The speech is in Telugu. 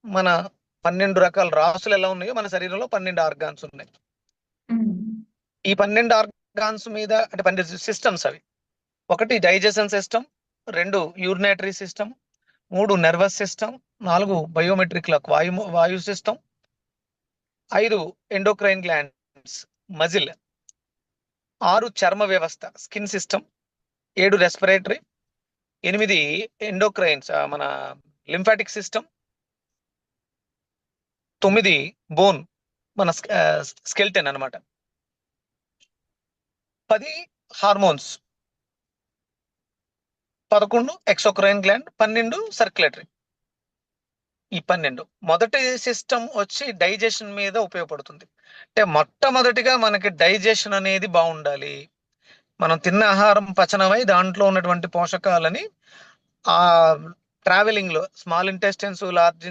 మన 12 రకాల రాసులు ఎలా ఉన్నాయో మన శరీరంలో 12 ఆర్గాన్స్ ఉన్నాయి. ఈ 12 ఆర్గాన్స్ మీద అంటే 12 సిస్టమ్స్ అవి. 1 digestion system, 2 urinary system, 3 nervous system, 4 biometric clock వాయు సిస్టమ్, 5 ఎండోక్రైన్ గ్లాండ్స్ మజిల్, 6 చర్మ వ్యవస్థ స్కిన్ సిస్టమ్, 7 రెస్పిరేటరీ, 8 ఎండోక్రైన్స్ మన లింఫాటిక్ సిస్టమ్, 9 బోన్ మన స్కెల్టన్ అన్నమాట, 10 హార్మోన్స్, 11 ఎక్సోక్రైన్ గ్లాండ్, 12 సర్క్యులేటరీ. ఈ 12 మొదటి సిస్టమ్ వచ్చి డైజెషన్ మీద ఉపయోగపడుతుంది. అంటే మొట్టమొదటిగా మనకి డైజెషన్ అనేది బాగుండాలి. మనం తిన్న ఆహారం పచనమై దాంట్లో ఉన్నటువంటి పోషకాలని ఆ ట్రావెలింగ్ లో స్మాల్ ఇంటెస్టైన్స్, లార్జ్